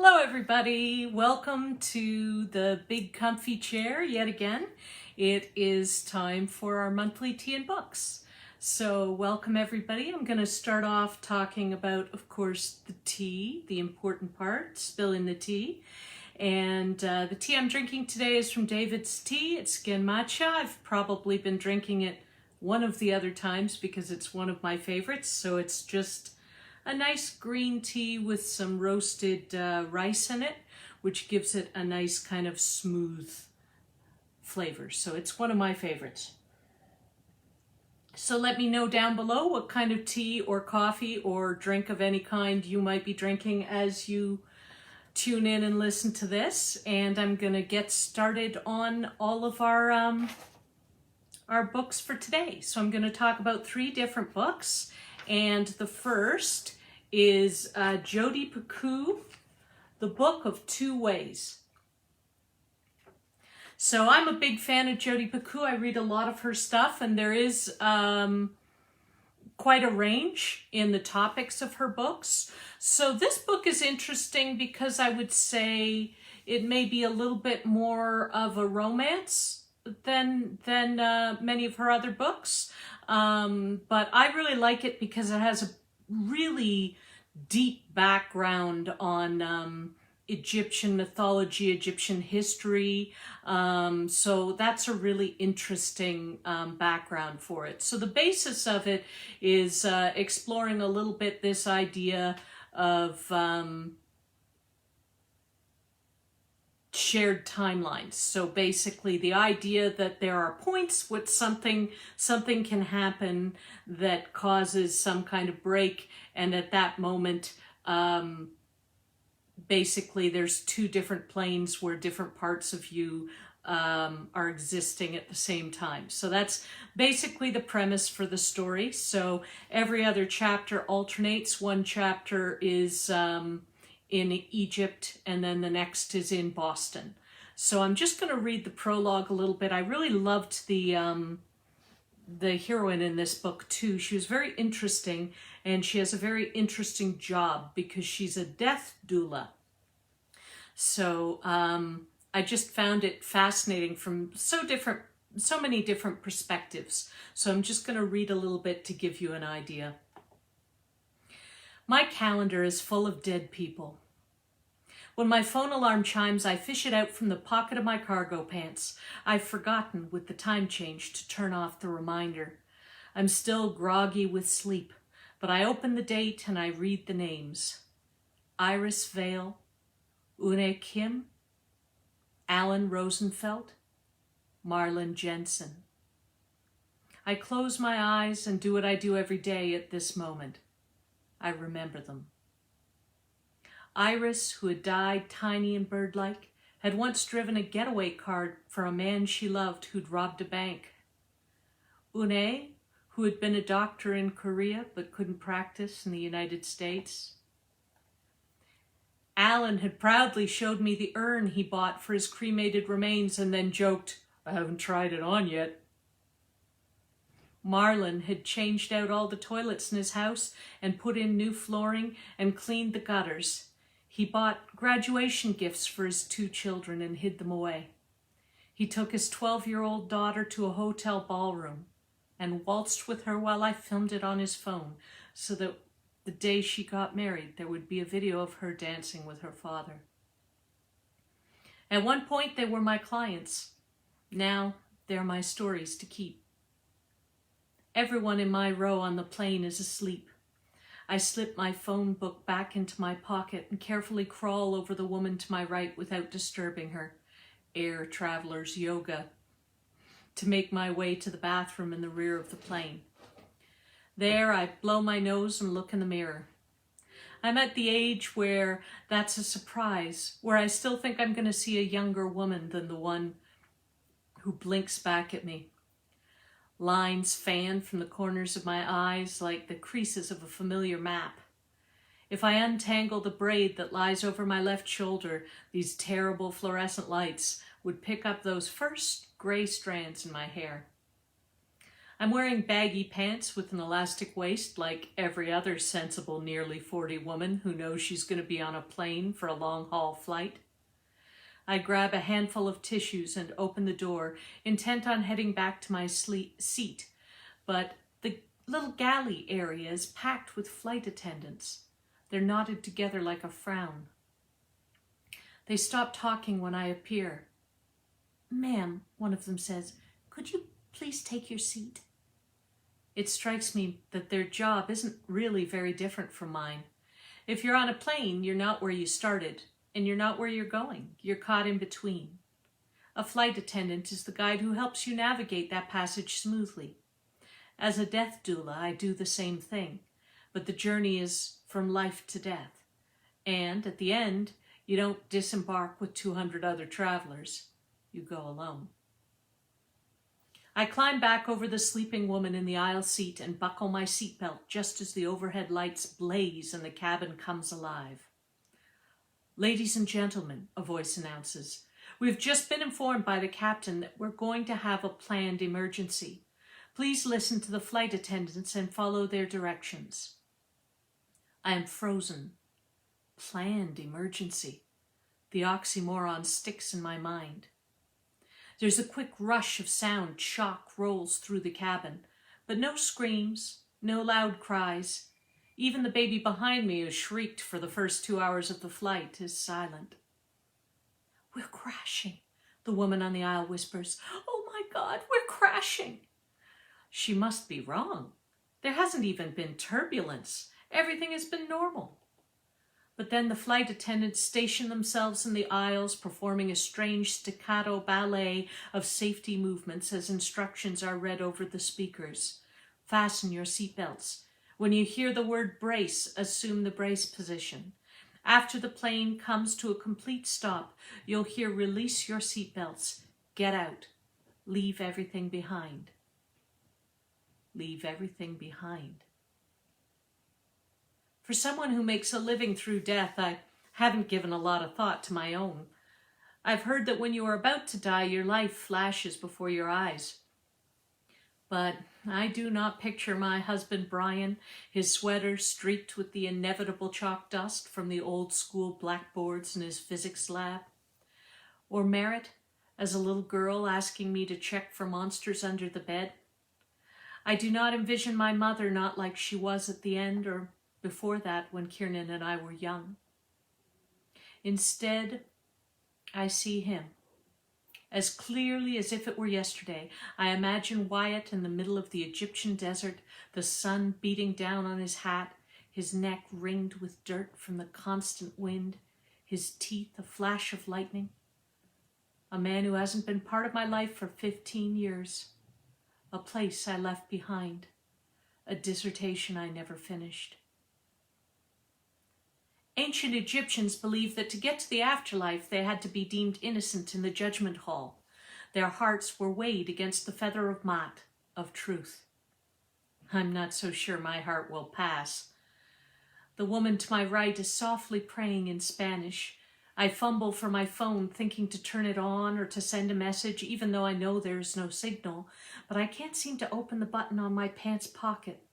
Hello everybody, welcome to the big comfy chair yet again. It is time for our monthly tea and books. So welcome everybody. I'm going to start off talking about, of course, the tea, the important part, spilling the tea. And the tea I'm drinking today is from David's Tea. It's Skin Matcha. I've probably been drinking it one of the other times because it's one of my favorites. So it's just a nice green tea with some roasted rice in it, which gives it a nice kind of smooth flavor. So it's one of my favorites. So let me know down below what kind of tea or coffee or drink of any kind you might be drinking as you tune in and listen to this. And I'm going to get started on all of our books for today. So I'm going to talk about 3 different books. And the first is Jodi Picoult, The Book of Two Ways. So I'm a big fan of Jodi Picoult. I read a lot of her stuff, and there is quite a range in the topics of her books. So this book is interesting because I would say it may be a little bit more of a romance than many of her other books. But I really like it because it has a really deep background on Egyptian mythology, Egyptian history. So that's a really interesting background for it. So the basis of it is exploring a little bit this idea of shared timelines. So basically the idea that there are points with something can happen that causes some kind of break, and at that moment basically there's 2 different planes where different parts of you are existing at the same time. So that's basically the premise for the story. So every other chapter alternates. One chapter is in Egypt, and then the next is in Boston. So I'm just going to read the prologue a little bit. I really loved the heroine in this book too. She was very interesting, and she has a very interesting job because she's a death doula. So I just found it fascinating from so many different perspectives. So I'm just going to read a little bit to give you an idea. My calendar is full of dead people. When my phone alarm chimes, I fish it out from the pocket of my cargo pants. I've forgotten, with the time change, to turn off the reminder. I'm still groggy with sleep, but I open the date and I read the names. Iris Vale, Une Kim, Alan Rosenfeld, Marlon Jensen. I close my eyes and do what I do every day at this moment. I remember them. Iris, who had died tiny and bird-like, had once driven a getaway car for a man she loved who'd robbed a bank. Une, who had been a doctor in Korea but couldn't practice in the United States. Alan had proudly showed me the urn he bought for his cremated remains and then joked, "I haven't tried it on yet." Marlon had changed out all the toilets in his house and put in new flooring and cleaned the gutters. He bought graduation gifts for his 2 children and hid them away. He took his 12-year-old daughter to a hotel ballroom and waltzed with her while I filmed it on his phone so that the day she got married, there would be a video of her dancing with her father. At one point, they were my clients. Now, they're my stories to keep. Everyone in my row on the plane is asleep. I slip my phone book back into my pocket and carefully crawl over the woman to my right without disturbing her, Air Travelers Yoga, to make my way to the bathroom in the rear of the plane. There, I blow my nose and look in the mirror. I'm at the age where that's a surprise, where I still think I'm going to see a younger woman than the one who blinks back at me. Lines fan from the corners of my eyes like the creases of a familiar map. If I untangle the braid that lies over my left shoulder, these terrible fluorescent lights would pick up those first gray strands in my hair. I'm wearing baggy pants with an elastic waist like every other sensible nearly 40 woman who knows she's going to be on a plane for a long-haul flight. I grab a handful of tissues and open the door, intent on heading back to my seat, but the little galley area is packed with flight attendants. They're knotted together like a frown. They stop talking when I appear. "Ma'am," one of them says, "could you please take your seat?" It strikes me that their job isn't really very different from mine. If you're on a plane, you're not where you started, and you're not where you're going. You're caught in between. A flight attendant is the guide who helps you navigate that passage smoothly. As a death doula, I do the same thing, but the journey is from life to death. And at the end, you don't disembark with 200 other travelers. You go alone. I climb back over the sleeping woman in the aisle seat and buckle my seatbelt just as the overhead lights blaze and the cabin comes alive. "Ladies and gentlemen," a voice announces, "we've just been informed by the captain that we're going to have a planned emergency. Please listen to the flight attendants and follow their directions." I am frozen. Planned emergency. The oxymoron sticks in my mind. There's a quick rush of sound. Shock rolls through the cabin, but no screams, no loud cries. Even the baby behind me, who shrieked for the first 2 hours of the flight, is silent. "We're crashing," the woman on the aisle whispers. "Oh my God, we're crashing." She must be wrong. There hasn't even been turbulence. Everything has been normal. But then the flight attendants station themselves in the aisles, performing a strange staccato ballet of safety movements as instructions are read over the speakers. "Fasten your seatbelts. When you hear the word brace, assume the brace position. After the plane comes to a complete stop, you'll hear release your seatbelts. Get out. Leave everything behind." Leave everything behind. For someone who makes a living through death, I haven't given a lot of thought to my own. I've heard that when you are about to die, your life flashes before your eyes. But I do not picture my husband Brian, his sweater streaked with the inevitable chalk dust from the old school blackboards in his physics lab. Or Merritt, as a little girl, asking me to check for monsters under the bed. I do not envision my mother not like she was at the end or before that when Kiernan and I were young. Instead, I see him. As clearly as if it were yesterday, I imagine Wyatt in the middle of the Egyptian desert, the sun beating down on his hat, his neck ringed with dirt from the constant wind, his teeth a flash of lightning. A man who hasn't been part of my life for 15 years. A place I left behind. A dissertation I never finished. Ancient Egyptians believed that to get to the afterlife, they had to be deemed innocent in the judgment hall. Their hearts were weighed against the feather of Maat, of truth. I'm not so sure my heart will pass. The woman to my right is softly praying in Spanish. I fumble for my phone, thinking to turn it on or to send a message, even though I know there's no signal, but I can't seem to open the button on my pants pocket.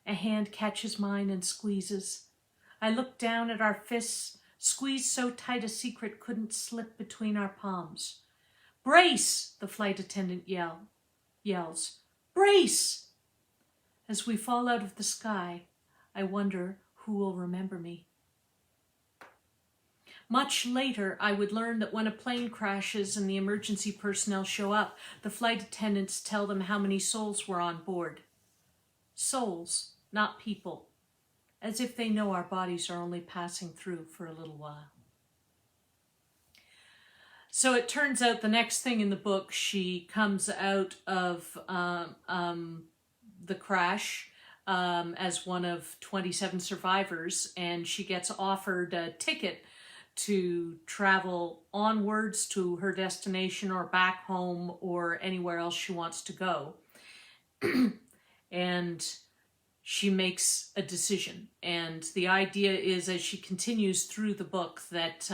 A hand catches mine and squeezes. I look down at our fists, squeezed so tight a secret couldn't slip between our palms. "Brace!" the flight attendant yells. "Brace!" As we fall out of the sky, I wonder who will remember me. Much later, I would learn that when a plane crashes and the emergency personnel show up, the flight attendants tell them how many souls were on board. Souls, not people. As if they know our bodies are only passing through for a little while. So it turns out the next thing in the book, she comes out of the crash as one of 27 survivors, and she gets offered a ticket to travel onwards to her destination or back home or anywhere else she wants to go. And she makes a decision. And the idea is, as she continues through the book, that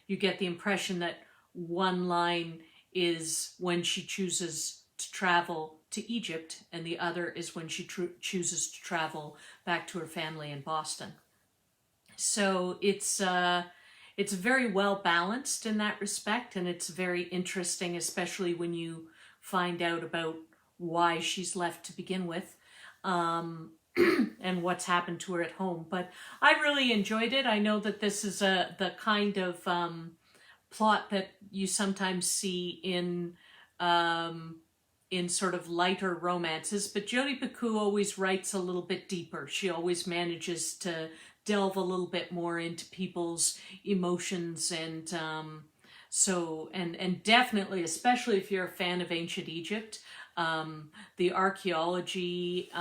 you get the impression that one line is when she chooses to travel to Egypt, and the other is when she chooses to travel back to her family in Boston. So it's very well balanced in that respect, and it's very interesting, especially when you find out about why she's left to begin with, and what's happened to her at home. But I really enjoyed it. I know that this is the kind of plot that you sometimes see in sort of lighter romances, but Jodi Picoult always writes a little bit deeper. She always manages to delve a little bit more into people's emotions, and and definitely, especially if you're a fan of ancient Egypt, the archaeology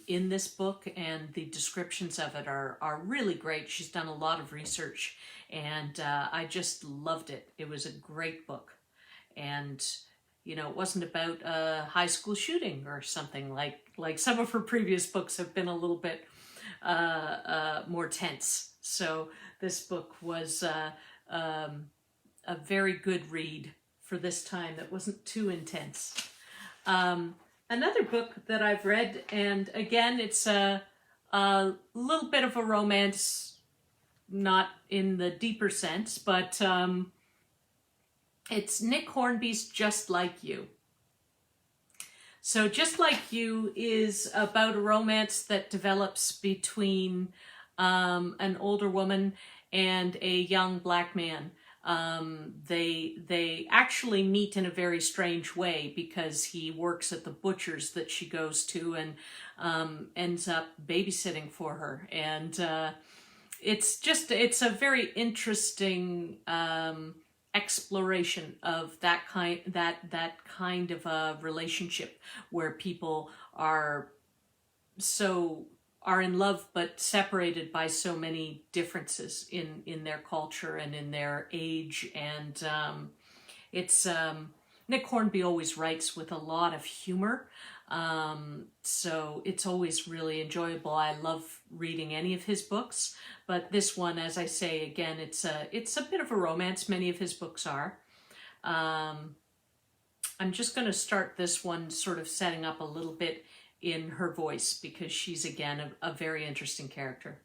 in this book and the descriptions of it are really great. She's done a lot of research, and I just loved it. It was a great book, and you know, it wasn't about a high school shooting or something like some of her previous books have been a little bit more tense. So this book was a very good read for this time. It wasn't too intense. Another book that I've read, and again, it's a little bit of a romance, not in the deeper sense, but it's Nick Hornby's Just Like You. So Just Like You is about a romance that develops between an older woman and a young black man. They actually meet in a very strange way, because he works at the butcher's that she goes to, and ends up babysitting for her. And it's a very interesting exploration of that kind of a relationship where people are in love but separated by so many differences in their culture and in their age. And it's Nick Hornby always writes with a lot of humor, so it's always really enjoyable. I love reading any of his books, but this one, as I say again, it's a bit of a romance. Many of his books are. I'm just going to start this one sort of setting up a little bit in her voice, because she's again a very interesting character.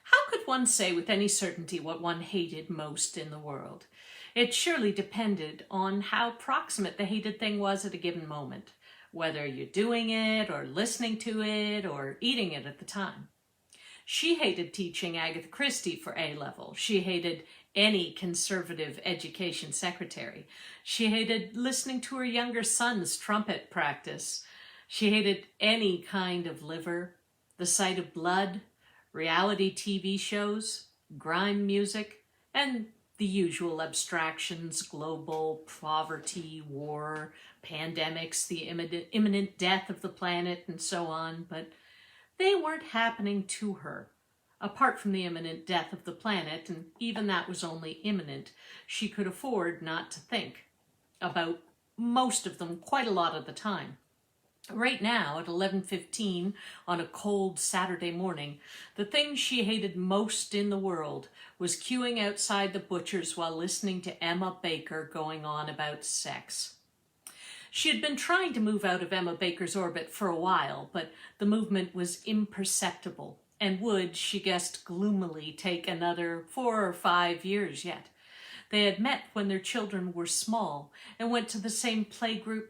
How could one say with any certainty what one hated most in the world? It surely depended on how proximate the hated thing was at a given moment, whether you're doing it or listening to it or eating it at the time. She hated teaching Agatha Christie for A-level. She hated any conservative education secretary. She hated listening to her younger son's trumpet practice. She hated any kind of liver, the sight of blood, reality TV shows, grime music, and the usual abstractions: global poverty, war, pandemics, the imminent death of the planet, and so on. But they weren't happening to her. Apart from the imminent death of the planet, and even that was only imminent, she could afford not to think about most of them quite a lot of the time. Right now, at 11:15 on a cold Saturday morning, the thing she hated most in the world was queuing outside the butcher's while listening to Emma Baker going on about sex. She had been trying to move out of Emma Baker's orbit for a while, but the movement was imperceptible and would, she guessed gloomily, take another 4 or 5 years yet. They had met when their children were small and went to the same playgroup.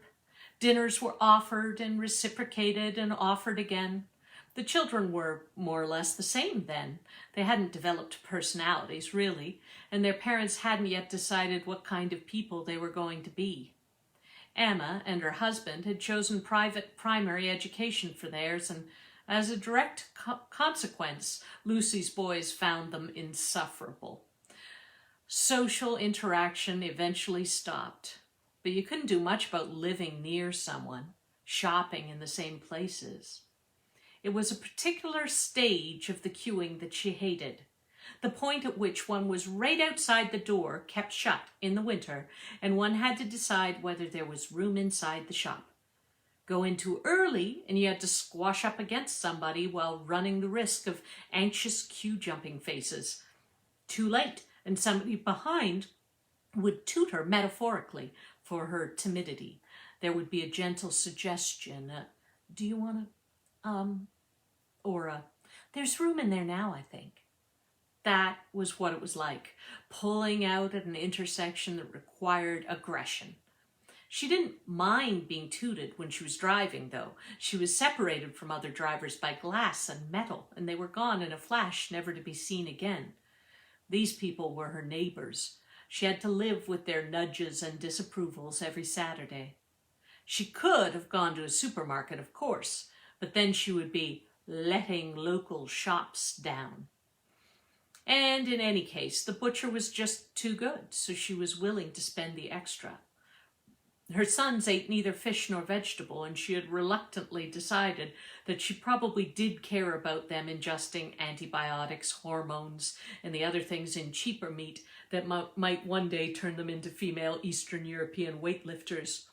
Dinners were offered and reciprocated and offered again. The children were more or less the same then. They hadn't developed personalities, really, and their parents hadn't yet decided what kind of people they were going to be. Emma and her husband had chosen private primary education for theirs, and as a direct consequence, Lucy's boys found them insufferable. Social interaction eventually stopped. But you couldn't do much about living near someone, shopping in the same places. It was a particular stage of the queuing that she hated, the point at which one was right outside the door, kept shut in the winter, and one had to decide whether there was room inside the shop. Go in too early, and you had to squash up against somebody while running the risk of anxious queue-jumping faces. Too late, and somebody behind would toot her metaphorically for her timidity. there would be a gentle suggestion, do you want to, or there's room in there now, I think. That was what it was like, pulling out at an intersection that required aggression. She didn't mind being tooted when she was driving, though. She was separated from other drivers by glass and metal, and they were gone in a flash, never to be seen again. These people were her neighbors. She had to live with their nudges and disapprovals every Saturday. She could have gone to a supermarket, of course, but then she would be letting local shops down. And in any case, the butcher was just too good, so she was willing to spend the extra. Her sons ate neither fish nor vegetable, and she had reluctantly decided that she probably did care about them ingesting antibiotics, hormones, and the other things in cheaper meat that might one day turn them into female Eastern European weightlifters.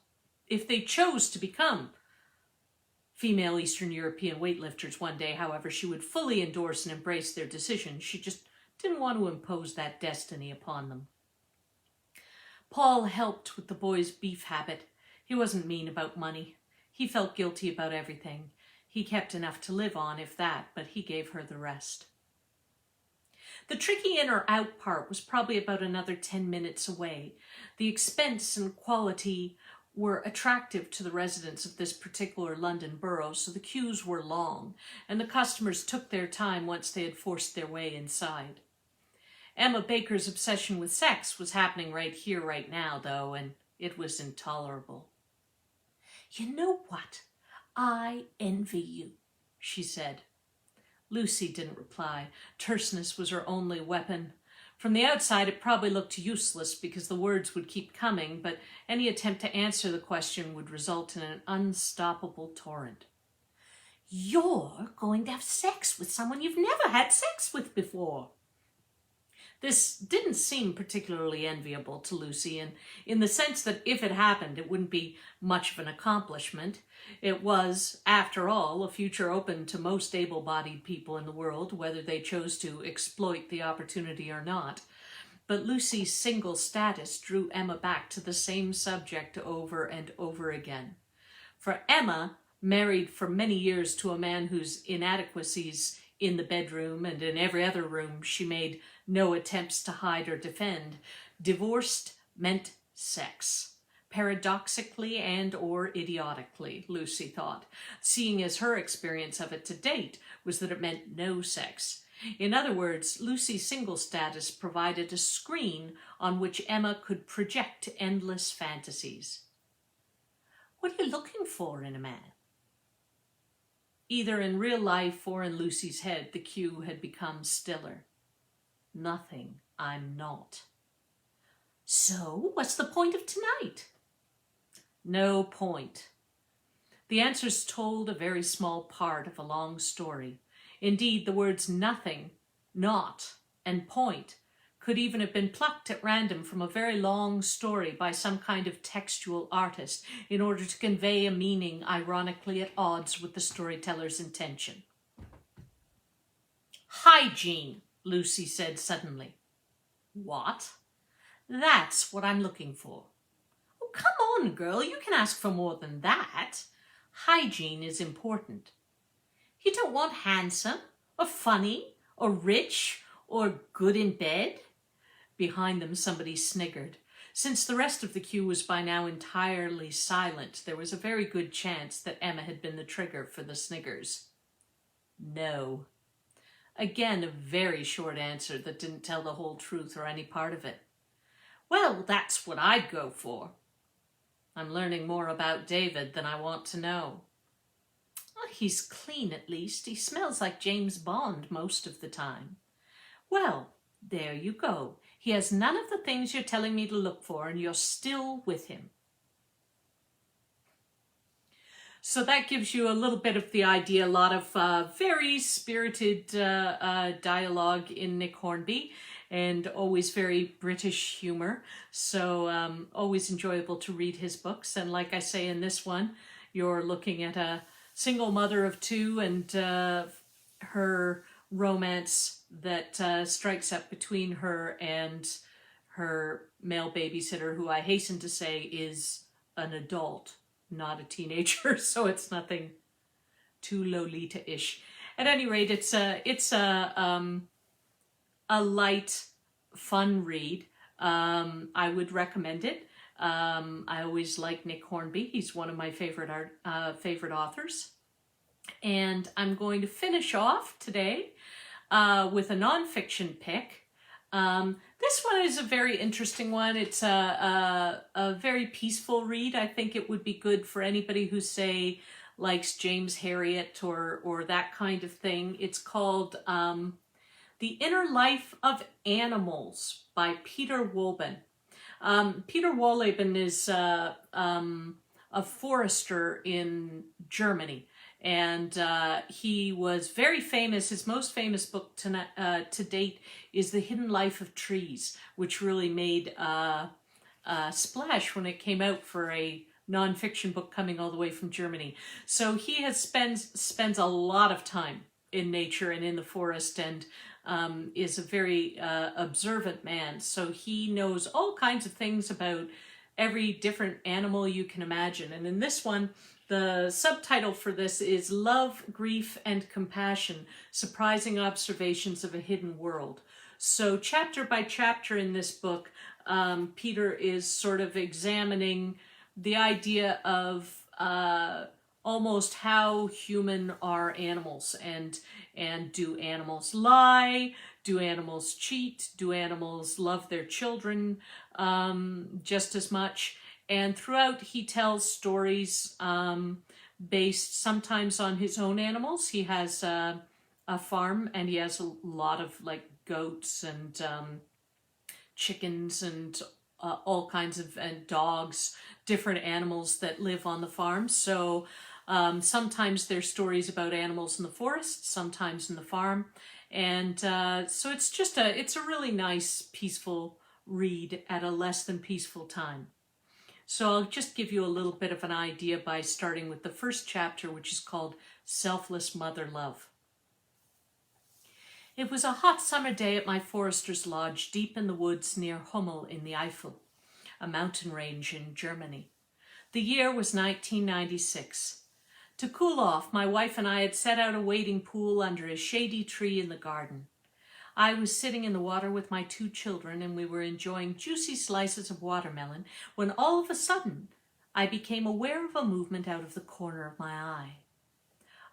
If they chose to become female Eastern European weightlifters one day, however, she would fully endorse and embrace their decision. She just didn't want to impose that destiny upon them. Paul helped with the boys' beef habit. He wasn't mean about money. He felt guilty about everything. He kept enough to live on, if that, but he gave her the rest. The tricky in or out part was probably about another 10 minutes away. The expense and quality were attractive to the residents of this particular London borough, so the queues were long, and the customers took their time once they had forced their way inside. Emma Baker's obsession with sex was happening right here, right now, though, and it was intolerable. "You know what? I envy you," she said. Lucy didn't reply. Terseness was her only weapon. From the outside, it probably looked useless because the words would keep coming, but any attempt to answer the question would result in an unstoppable torrent. "You're going to have sex with someone you've never had sex with before." This didn't seem particularly enviable to Lucy, and in the sense that if it happened, it wouldn't be much of an accomplishment. It was, after all, a future open to most able-bodied people in the world, whether they chose to exploit the opportunity or not. But Lucy's single status drew Emma back to the same subject over and over again. For Emma, married for many years to a man whose inadequacies in the bedroom and in every other room she made no attempts to hide or defend, divorced meant sex. Paradoxically and or idiotically, Lucy thought, seeing as her experience of it to date was that it meant no sex. In other words, Lucy's single status provided a screen on which Emma could project endless fantasies. What are you looking for in a man? Either in real life or in Lucy's head, the cue had become stiller. Nothing, I'm not. So, what's the point of tonight? No point. The answers told a very small part of a long story. Indeed, the words nothing, not, and point could even have been plucked at random from a very long story by some kind of textual artist in order to convey a meaning ironically at odds with the storyteller's intention. "Hygiene," Lucy said suddenly. "What?" "That's what I'm looking for." "Oh, come on, girl, you can ask for more than that. Hygiene is important. You don't want handsome, or funny, or rich, or good in bed?" Behind them, somebody sniggered. Since the rest of the queue was by now entirely silent, there was a very good chance that Emma had been the trigger for the sniggers. No. Again, a very short answer that didn't tell the whole truth or any part of it. "Well, that's what I'd go for." "I'm learning more about David than I want to know." "Well, he's clean at least. He smells like James Bond most of the time." "Well, there you go. He has none of the things you're telling me to look for, and you're still with him." So that gives you a little bit of the idea, a lot of very spirited dialogue in Nick Hornby, and always very British humor. So always enjoyable to read his books. And like I say in this one, you're looking at a single mother of two and her romance that strikes up between her and her male babysitter, who I hasten to say is an adult not a teenager, so it's nothing too Lolita-ish. At any rate, it's a light, fun read. I would recommend it. I always like Nick Hornby. He's one of my favorite authors. And I'm going to finish off today with a nonfiction pick. This one is a very interesting one. It's a very peaceful read. I think it would be good for anybody who, say, likes James Herriot or that kind of thing. It's called The Inner Life of Animals by Peter Wolven. Peter Wolven is a forester in Germany. And he was very famous. His most famous book to date is The Hidden Life of Trees, which really made a splash when it came out for a nonfiction book coming all the way from Germany. So he spends a lot of time in nature and in the forest, and is a very observant man. So he knows all kinds of things about every different animal you can imagine. And in this one, the subtitle for this is Love, Grief, and Compassion, Surprising Observations of a Hidden World. So chapter by chapter in this book, Peter is sort of examining the idea of almost how human are animals, and do animals lie? Do animals cheat? Do animals love their children just as much? And throughout, he tells stories based sometimes on his own animals. He has a farm, and he has a lot of like goats and chickens and all kinds of and dogs, different animals that live on the farm. So sometimes there's stories about animals in the forest, sometimes in the farm, and so it's a really nice, peaceful read at a less than peaceful time. So I'll just give you a little bit of an idea by starting with the first chapter, which is called Selfless Mother Love. It was a hot summer day at my forester's lodge deep in the woods near Hummel in the Eifel, a mountain range in Germany. The year was 1996. To cool off, my wife and I had set out a wading pool under a shady tree in the garden. I was sitting in the water with my 2 children, and we were enjoying juicy slices of watermelon when all of a sudden I became aware of a movement out of the corner of my eye.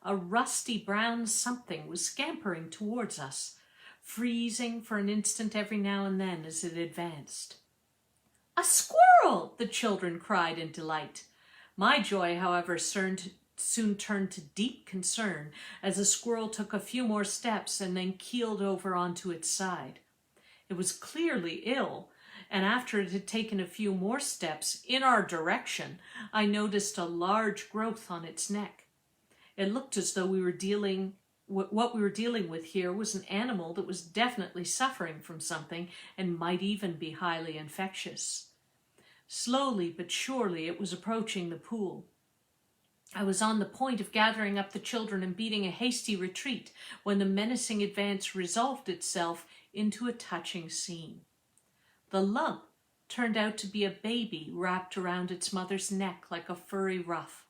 A rusty brown something was scampering towards us, freezing for an instant every now and then as it advanced. "A squirrel!" the children cried in delight. My joy, however, soon turned to deep concern as the squirrel took a few more steps and then keeled over onto its side. It was clearly ill, and after it had taken a few more steps in our direction, I noticed a large growth on its neck. It looked as though what we were dealing with here was an animal that was definitely suffering from something and might even be highly infectious. Slowly but surely it was approaching the pool. I was on the point of gathering up the children and beating a hasty retreat when the menacing advance resolved itself into a touching scene. The lump turned out to be a baby wrapped around its mother's neck like a furry ruff.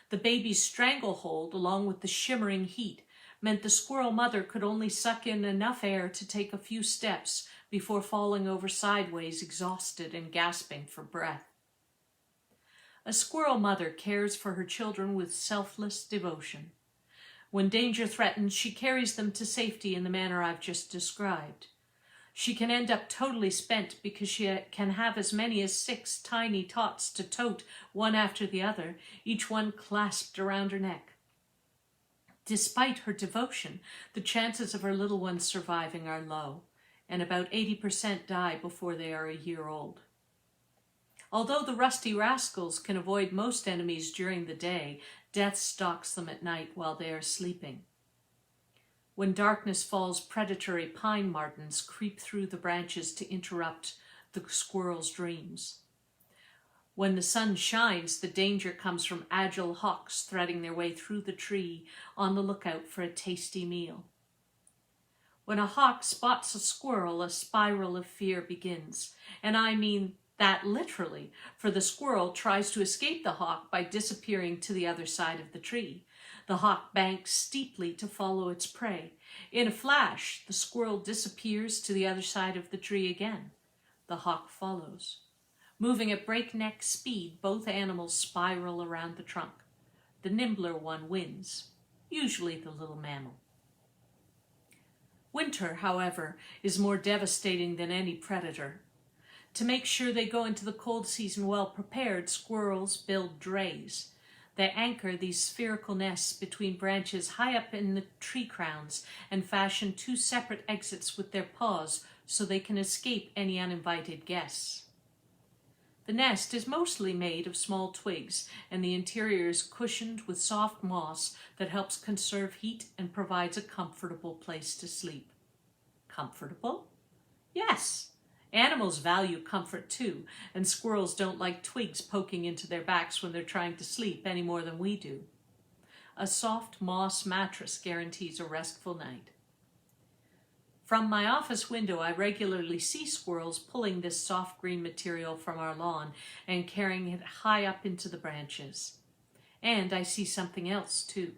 The baby's stranglehold, along with the shimmering heat, meant the squirrel mother could only suck in enough air to take a few steps before falling over sideways, exhausted and gasping for breath. A squirrel mother cares for her children with selfless devotion. When danger threatens, she carries them to safety in the manner I've just described. She can end up totally spent because she can have as many as 6 tiny tots to tote one after the other, each one clasped around her neck. Despite her devotion, the chances of her little ones surviving are low, and about 80% die before they are a year old. Although the rusty rascals can avoid most enemies during the day, death stalks them at night while they are sleeping. When darkness falls, predatory pine martens creep through the branches to interrupt the squirrel's dreams. When the sun shines, the danger comes from agile hawks threading their way through the tree on the lookout for a tasty meal. When a hawk spots a squirrel, a spiral of fear begins, and I mean That literally, for the squirrel tries to escape the hawk by disappearing to the other side of the tree. The hawk banks steeply to follow its prey. In a flash, the squirrel disappears to the other side of the tree again. The hawk follows. Moving at breakneck speed, both animals spiral around the trunk. The nimbler one wins, usually the little mammal. Winter, however, is more devastating than any predator. To make sure they go into the cold season well prepared, squirrels build drays. They anchor these spherical nests between branches high up in the tree crowns and fashion two separate exits with their paws so they can escape any uninvited guests. The nest is mostly made of small twigs, and the interior is cushioned with soft moss that helps conserve heat and provides a comfortable place to sleep. Comfortable? Yes. Animals value comfort too, and squirrels don't like twigs poking into their backs when they're trying to sleep any more than we do. A soft moss mattress guarantees a restful night. From my office window, I regularly see squirrels pulling this soft green material from our lawn and carrying it high up into the branches. And I see something else too.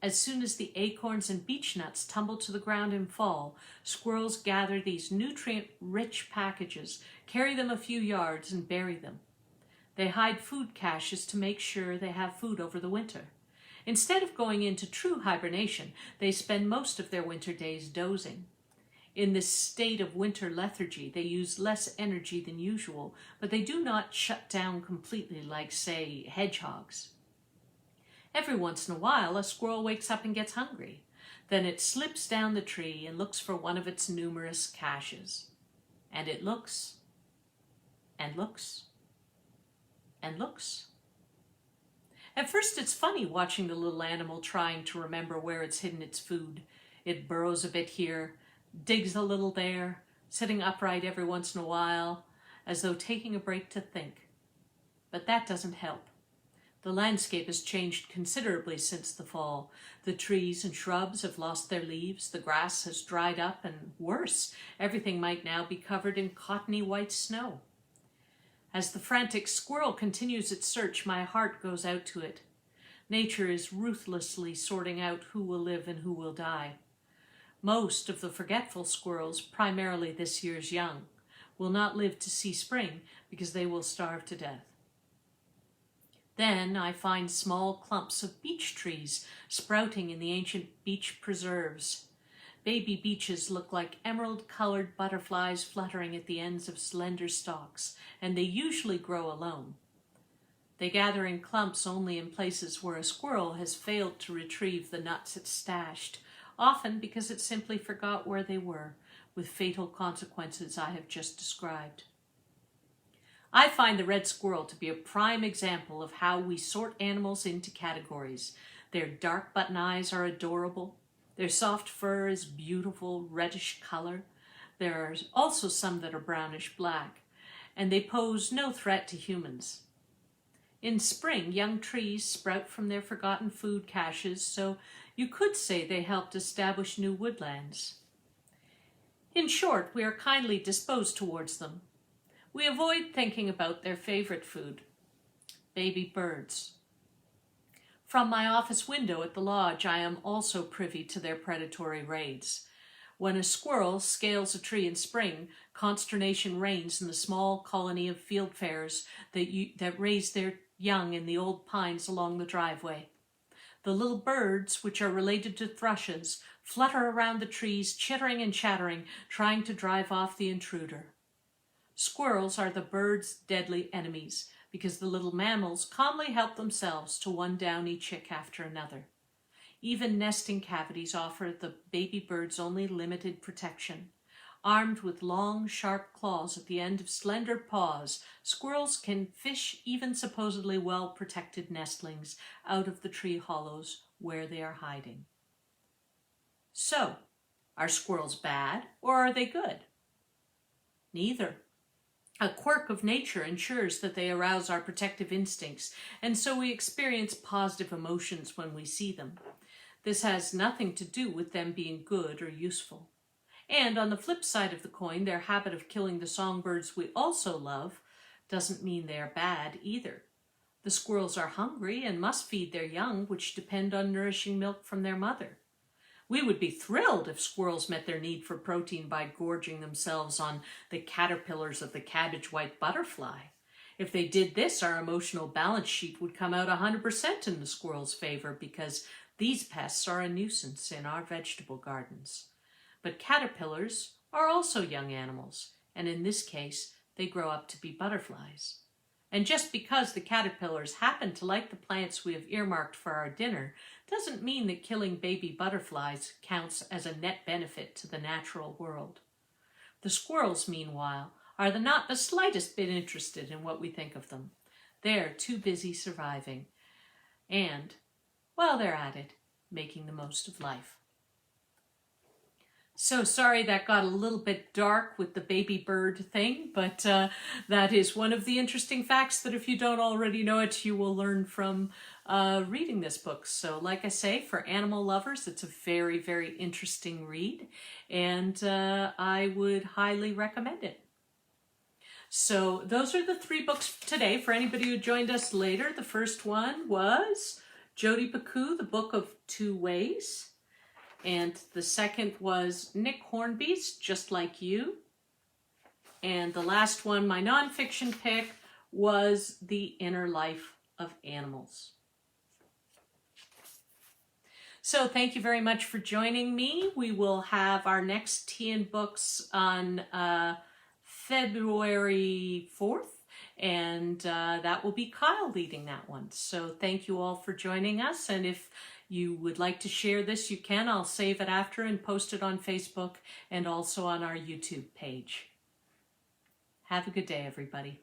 As soon as the acorns and beech nuts tumble to the ground and fall, squirrels gather these nutrient-rich packages, carry them a few yards, and bury them. They hide food caches to make sure they have food over the winter. Instead of going into true hibernation, they spend most of their winter days dozing. In this state of winter lethargy, they use less energy than usual, but they do not shut down completely like, say, hedgehogs. Every once in a while, a squirrel wakes up and gets hungry. Then it slips down the tree and looks for one of its numerous caches. And it looks, and looks, and looks. At first, it's funny watching the little animal trying to remember where it's hidden its food. It burrows a bit here, digs a little there, sitting upright every once in a while, as though taking a break to think. But that doesn't help. The landscape has changed considerably since the fall. The trees and shrubs have lost their leaves, the grass has dried up, and worse, everything might now be covered in cottony white snow. As the frantic squirrel continues its search, my heart goes out to it. Nature is ruthlessly sorting out who will live and who will die. Most of the forgetful squirrels, primarily this year's young, will not live to see spring because they will starve to death. Then I find small clumps of beech trees sprouting in the ancient beech preserves. Baby beeches look like emerald-colored butterflies fluttering at the ends of slender stalks, and they usually grow alone. They gather in clumps only in places where a squirrel has failed to retrieve the nuts it stashed, often because it simply forgot where they were, with fatal consequences I have just described. I find the red squirrel to be a prime example of how we sort animals into categories. Their dark button eyes are adorable. Their soft fur is beautiful reddish color. There are also some that are brownish black, and they pose no threat to humans. In spring, young trees sprout from their forgotten food caches, so you could say they helped establish new woodlands. In short, we are kindly disposed towards them. We avoid thinking about their favorite food, baby birds. From my office window at the lodge, I am also privy to their predatory raids. When a squirrel scales a tree in spring, consternation reigns in the small colony of fieldfares that raise their young in the old pines along the driveway. The little birds, which are related to thrushes, flutter around the trees, chittering and chattering, trying to drive off the intruder. Squirrels are the birds' deadly enemies because the little mammals calmly help themselves to one downy chick after another. Even nesting cavities offer the baby birds only limited protection. Armed with long, sharp claws at the end of slender paws, squirrels can fish even supposedly well-protected nestlings out of the tree hollows where they are hiding. So, are squirrels bad or are they good? Neither. A quirk of nature ensures that they arouse our protective instincts, and so we experience positive emotions when we see them. This has nothing to do with them being good or useful. And on the flip side of the coin, their habit of killing the songbirds we also love doesn't mean they're bad either. The squirrels are hungry and must feed their young, which depend on nourishing milk from their mother. We would be thrilled if squirrels met their need for protein by gorging themselves on the caterpillars of the cabbage-white butterfly. If they did this, our emotional balance sheet would come out 100% in the squirrels' favor because these pests are a nuisance in our vegetable gardens. But caterpillars are also young animals, and in this case, they grow up to be butterflies. And just because the caterpillars happen to like the plants we have earmarked for our dinner doesn't mean that killing baby butterflies counts as a net benefit to the natural world. The squirrels, meanwhile, are not the slightest bit interested in what we think of them. They're too busy surviving and, while they're at it, making the most of life. So sorry that got a little bit dark with the baby bird thing, but that is one of the interesting facts that if you don't already know it, you will learn from reading this book. So like I say, for animal lovers, it's a very, very interesting read, and I would highly recommend it. So those are the 3 books today. For anybody who joined us later, the first one was Jodi Picoult, The Book of Two Ways. And the second was Nick Hornby's Just Like You. And the last one, my nonfiction pick, was The Inner Life of Animals. So thank you very much for joining me. We will have our next Tea and Books on February 4th. And that will be Kyle leading that one. So thank you all for joining us. And if you would like to share this, you can. I'll save it after and post it on Facebook and also on our YouTube page. Have a good day, everybody.